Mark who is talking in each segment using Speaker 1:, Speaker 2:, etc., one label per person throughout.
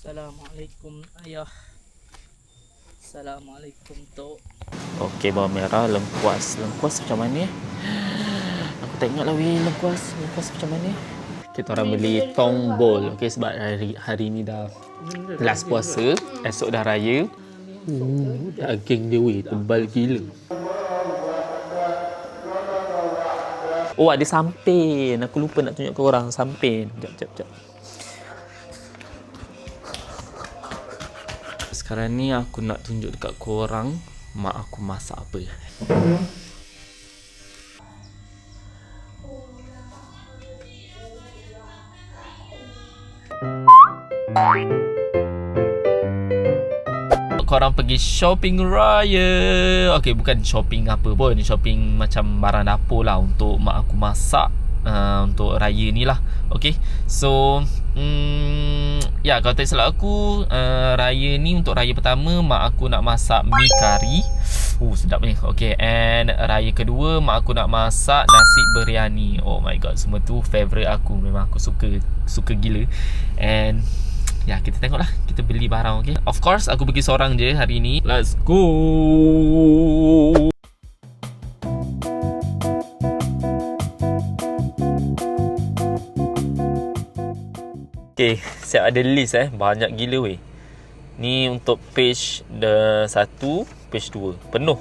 Speaker 1: Assalamualaikum ayah. Assalamualaikum tok.
Speaker 2: Okey, bawang merah, lengkuas. Lengkuas macam mana? Aku tak ingat lah weh, lengkuas macam mana? Kita orang beli tong bol. Okey, sebab hari ni dah last puasa, esok dah raya. Daging dia weh, tebal gila. Oh, ada sampin. Aku lupa nak tunjuk ke orang sampin. Jap. Sekarang ni aku nak tunjuk dekat korang mak aku masak apa. Korang pergi shopping raya. Okey, bukan shopping apa pun, shopping macam barang dapur lah untuk mak aku masak untuk raya ni lah. Okey, so ya, kalau tak silap aku, raya ni untuk raya pertama mak aku nak masak mi kari. Sedap ni. Okey, and raya kedua mak aku nak masak nasi biryani. Oh my god, semua tu favourite aku. Memang aku suka gila. And ya, kita tengoklah. Kita beli barang, okay? Of course, aku pergi seorang je hari ni. Let's go! Okay, siap ada list Banyak gila weh. Ni untuk page 1, page 2. Penuh.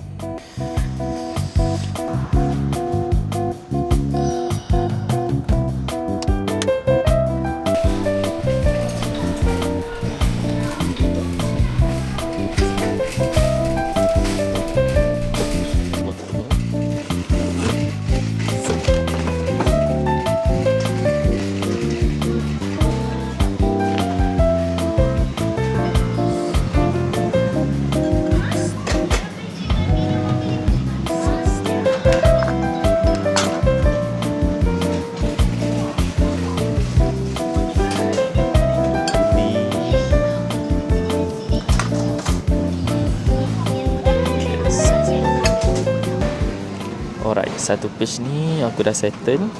Speaker 2: Alright, satu page ni aku dah settle.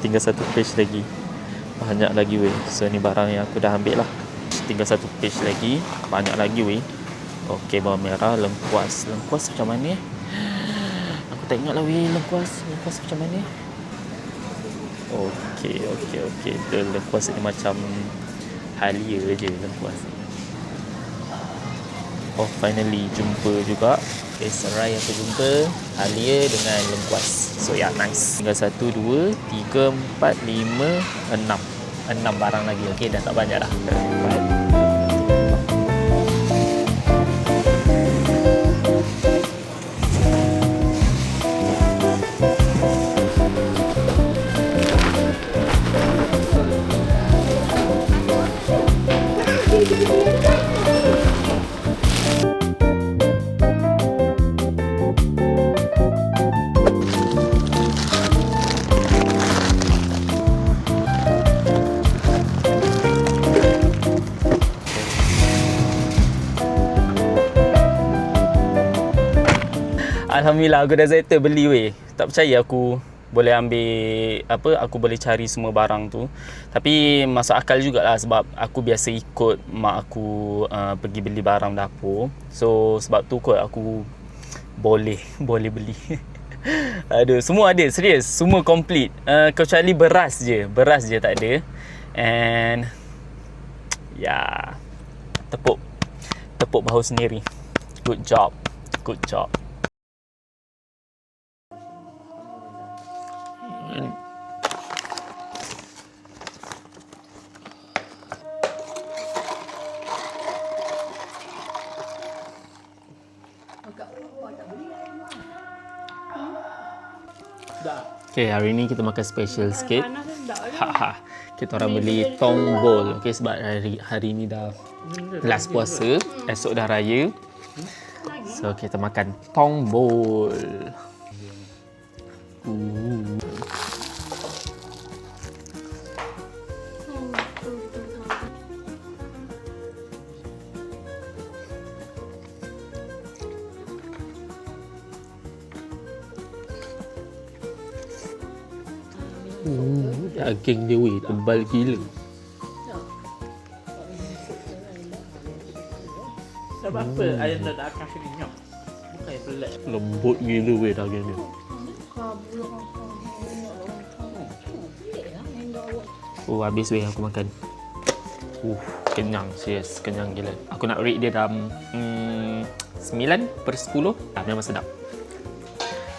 Speaker 2: Tinggal satu page lagi. Banyak lagi weh. So ni barang yang aku dah ambil lah. Tinggal satu page lagi. Banyak lagi weh. Okey, bawang merah, lengkuas. Lengkuas macam mana? Aku tak ingat lah weh, lengkuas macam mana? Okey. Dia lengkuas ni macam halia je lengkuas ni. Oh, finally jumpa juga. Okay, serai aku jumpa halia dengan lengkuas. So yeah, nice. Tinggal 1, 2, 3, 4, 5, 6. 6 barang lagi. Okay, dah tak banyak dah. Alhamdulillah, aku dah settle beli weh. Tak percaya aku boleh ambil aku boleh cari semua barang tu. Tapi masuk akal jugalah sebab aku biasa ikut mak aku pergi beli barang dapur. So sebab tu kot aku boleh beli. Aduh, semua ada, serius. Semua complete. Kecuali beras je tak ada. And ya, tepuk bahu sendiri. Good job. Okay, hari ni kita makan special sikit. Kita orang beli tong bol. Okay, sebab hari ni dah last puasa, esok dah raya. So kita makan tong bol. Daging dia weh, tebal gila.
Speaker 1: Sebab apa? Ayam dah akan kenyap. Bukan pelat.
Speaker 2: Lembut gila weh daging dia. Oh, habis weh aku makan. Kenyang, serius, kenyang gila. Aku nak rate dia dalam 9/10. Memang sedap.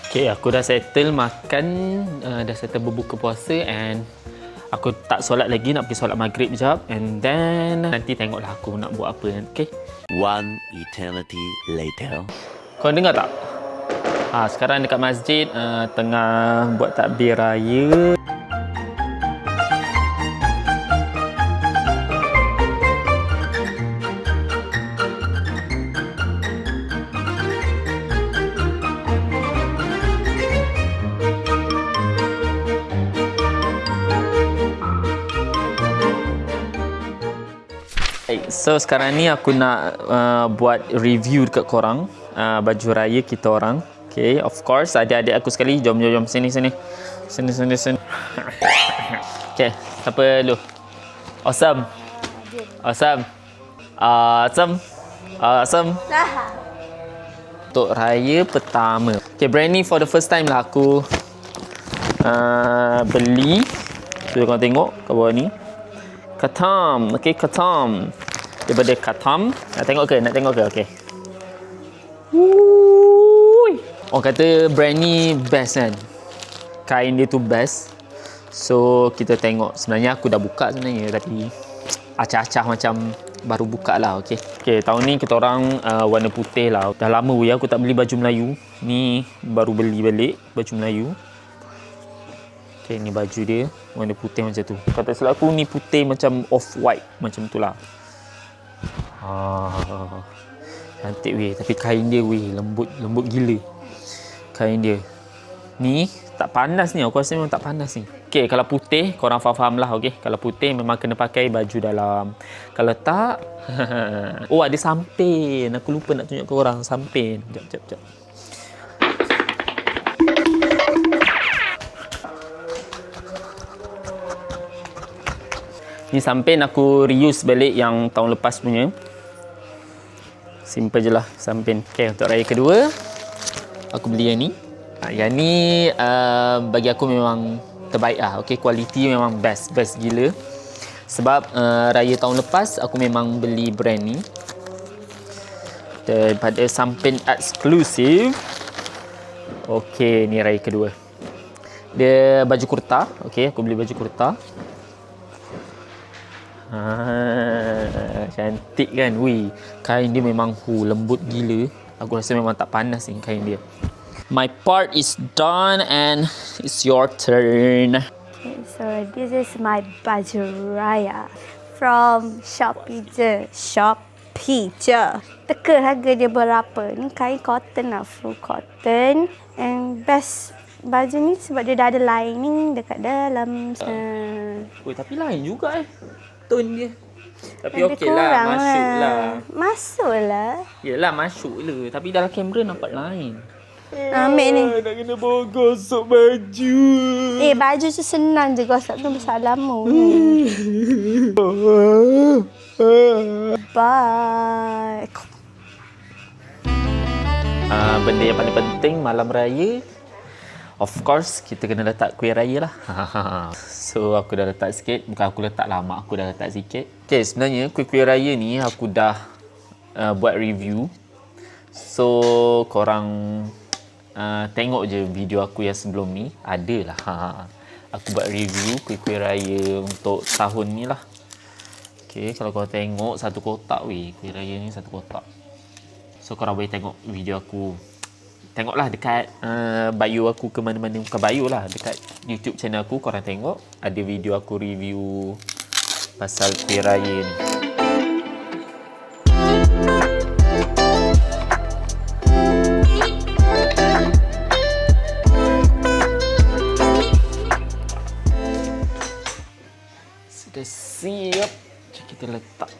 Speaker 2: Okay, aku dah settle makan, dah settle berbuka puasa and aku tak solat lagi, nak pergi solat maghrib sekejap and then nanti tengoklah aku nak buat apa. Okay?
Speaker 3: One eternity later.
Speaker 2: Kau dengar tak? Sekarang dekat masjid tengah buat takbir raya. So sekarang ni aku nak buat review dekat korang baju raya kita orang. Okay, of course adik-adik aku sekali. Jom sini. Okay, siapa dulu? Awesome. Untuk raya pertama. Okay, brand ni for the first time lah aku beli. So korang tengok kat bawah ni. Katam. Okay, Katam. Daripada Katam. Nak tengok ke? Okay. Orang kata brand ni best kan? Kain dia tu best. So, kita tengok. Sebenarnya aku dah buka sebenarnya. Tapi acah-acah macam baru buka lah. Okay, tahun ni kita orang warna putih lah. Dah lama aku tak beli baju Melayu. Ni baru beli balik baju Melayu. Okay, ni baju dia. Warna putih macam tu. Kata silap aku ni putih macam off-white. Macam tu lah. Cantik weh. Tapi kain dia weh. Lembut gila. Kain dia. Ni tak panas ni. Aku rasa memang tak panas ni. Okay, kalau putih korang faham lah. Okay, kalau putih memang kena pakai baju dalam. Kalau tak oh, ada sampin. Aku lupa nak tunjuk ke korang. Sampin. Sekejap. Ni sampin aku reuse balik yang tahun lepas punya. Simple je lah sampin. Okay, untuk raya kedua aku beli yang ni. Yang ni bagi aku memang terbaik lah. Okay, kualiti memang best gila. Sebab raya tahun lepas aku memang beli brand ni. Daripada sampin eksklusif. Okay, ni raya kedua. Dia baju kurta. Okay, aku beli baju kurta. Cantik kan? Wih, kain dia memang lembut gila. Aku rasa memang tak panas ni kain dia. My part is done and it's your turn.
Speaker 4: Okay, so this is my baju raya from Shopee je. Teka harga dia berapa. Ni kain cotton lah, full cotton. And best baju ni sebab dia dah ada lining dekat dalam.
Speaker 2: Tapi lain juga tone dia. Tapi okey lah, masuk lah. Yelah, masuk lah. Tapi dalam kamera nampak lain.
Speaker 4: Ambil ni.
Speaker 2: Nak kena bawa gosok baju.
Speaker 4: Baju tu senang je gosok tu bersalamu. Bye.
Speaker 2: Benda yang paling penting malam raya, of course, kita kena letak kuih raya lah. So, aku dah letak sikit. Bukan aku letak lah, mak aku dah letak sikit. Okay, sebenarnya kuih-kuih raya ni aku dah buat review. So, korang tengok je video aku yang sebelum ni. Ada lah. Aku buat review kuih-kuih raya untuk tahun ni lah. Okay, kalau korang tengok satu kotak weh. Kuih raya ni satu kotak. So, korang boleh tengok video aku. Tengoklah dekat bio aku ke mana-mana. Bukan bio lah, dekat YouTube channel aku. Korang tengok ada video aku review pasal kuih raya ni. Sudah siap. Kita letak.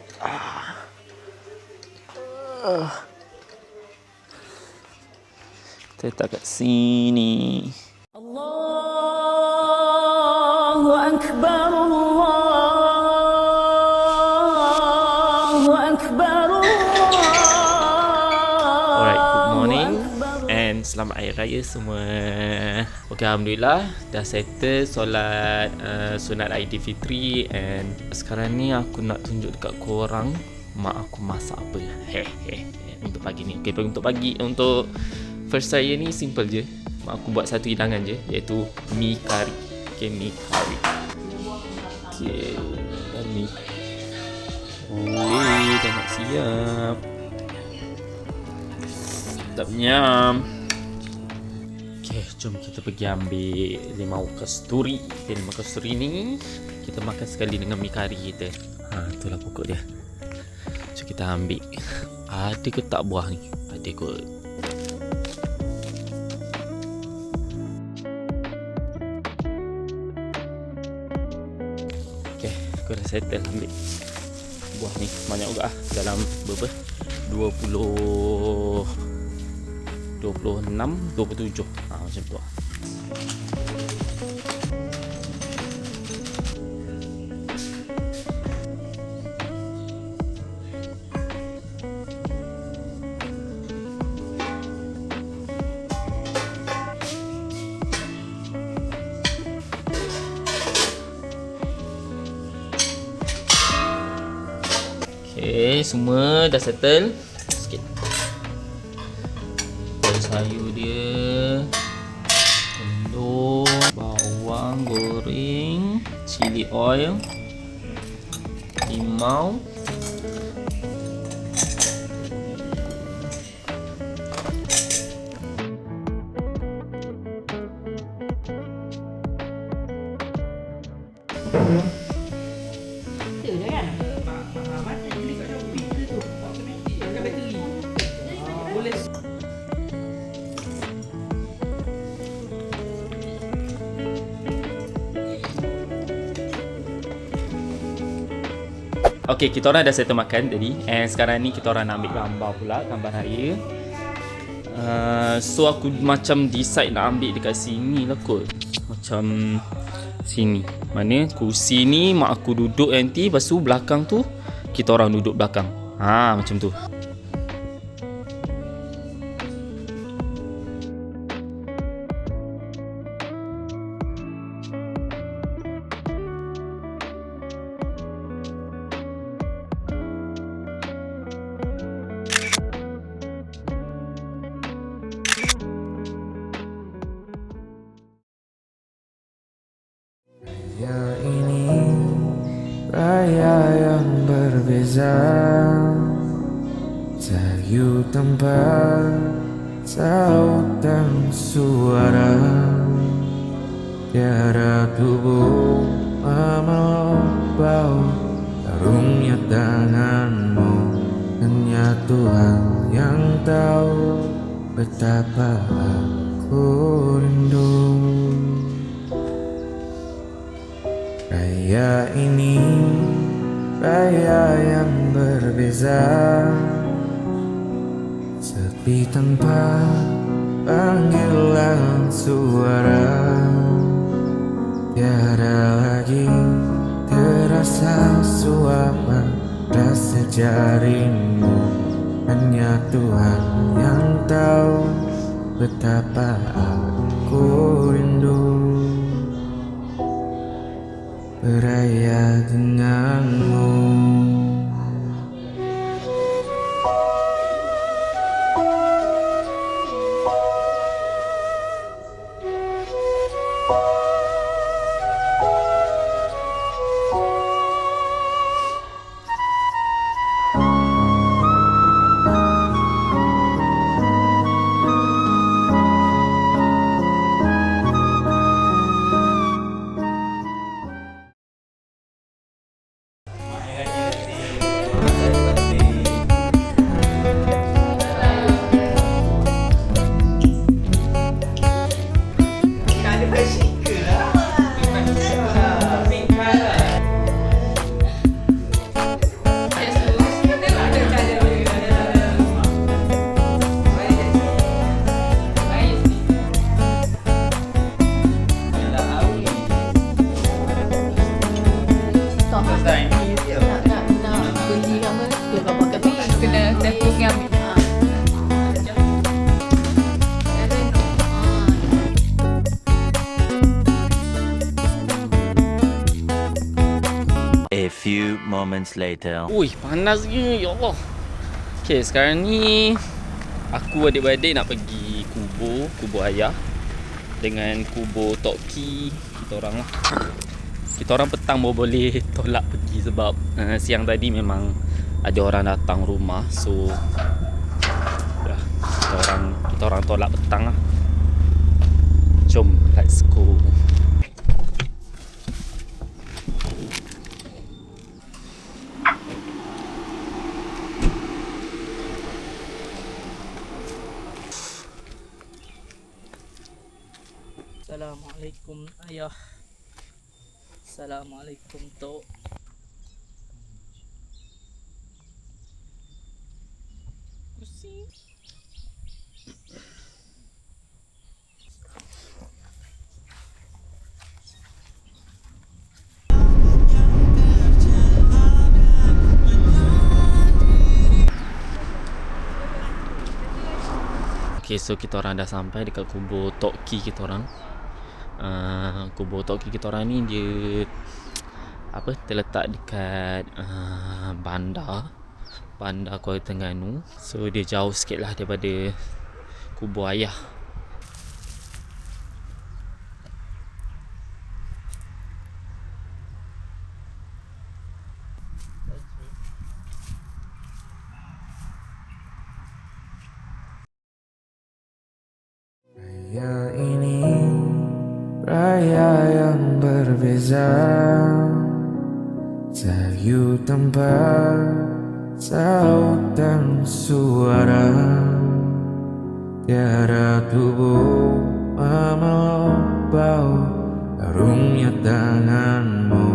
Speaker 2: Kita letak kat sini. Allahu Akbar, Allahu Akbar, Allahu selamat Hari Raya semua. Okay, Alhamdulillah dah settle solat sunat Aidilfitri. And sekarang ni aku nak tunjuk dekat korang mak aku masak apa. Untuk pagi ni. Okay, untuk pagi, untuk first saya ni simple je. Mak aku buat satu hidangan je, iaitu mi kari. Okay, mi kari. Okay, dah mi. Boleh, dah nak siap. Sedap nyam. Okay, jom kita pergi ambil limau kasturi. Okay, limau kasturi ni kita makan sekali dengan mi kari kita. Itulah pokok dia. So kita ambil. Ada ke tak buah ni? Ada kot. Okay, aku dah settle ambil buah ni. Banyak juga dalam berapa? 26, 27. Macam tu lah. Okay, semua dah settle. Sikit sayur dia, telur, bawang goreng, chili oil, limau, Okay, kita orang dah settle makan tadi. And sekarang ni kita orang nak ambil gambar pula, gambar raya. So aku macam decide nak ambil dekat sini lah kot. Macam sini. Mana kursi ni mak aku duduk nanti, lepas tu belakang tu kita orang duduk belakang. Macam tu.
Speaker 5: Ya, ini raya yang berbeza, sayu tempat, saut dan suara, tiada tubuh memeluk bau harumnya tanganmu. Hanya Tuhan yang tahu betapa aku rindu. Raya ini raya yang berbeza, sepi tanpa panggilan suara, tiada lagi terasa suara rasa jarimu. Hanya Tuhan yang tahu betapa aku rindu beraya denganmu.
Speaker 3: moments later.
Speaker 2: Ui, panas ke, ya Allah. Okay, sekarang ni aku adik-beradik nak pergi kubur ayah dengan kubur Tok Ki kita orang lah. Kita orang petang baru boleh tolak pergi sebab siang tadi memang ada orang datang rumah. So ya, kita orang tolak petang lah. Jom, let's go.
Speaker 1: Assalamualaikum ayah. Assalamualaikum Tok. Kursi.
Speaker 2: Okay, so kita orang dah sampai dekat kubur Tok Ki kita orang. Kubur Tok Ki kita orang ni dia terletak dekat bandar Kuala Terengganu. So dia jauh sikit lah daripada kubur ayah.
Speaker 5: Raya ini raya yang berbeza, sayu tempat, saut dan suara. Tiada tubuh memeluk bau harumnya tanganmu.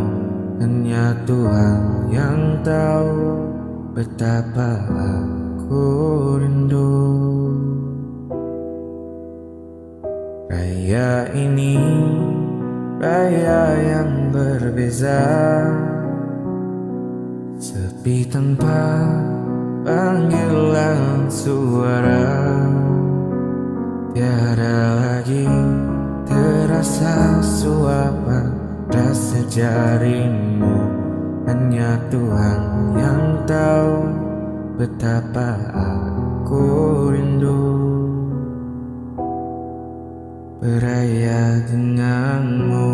Speaker 5: Hanya Tuhan yang tahu betapa aku rindu. Raya ini raya yang berbeza, sepi tanpa panggilan suara. Tiada lagi terasa suapan rasa jarimu. Hanya Tuhan yang tahu betapa aku rindu. Beraya denganmu.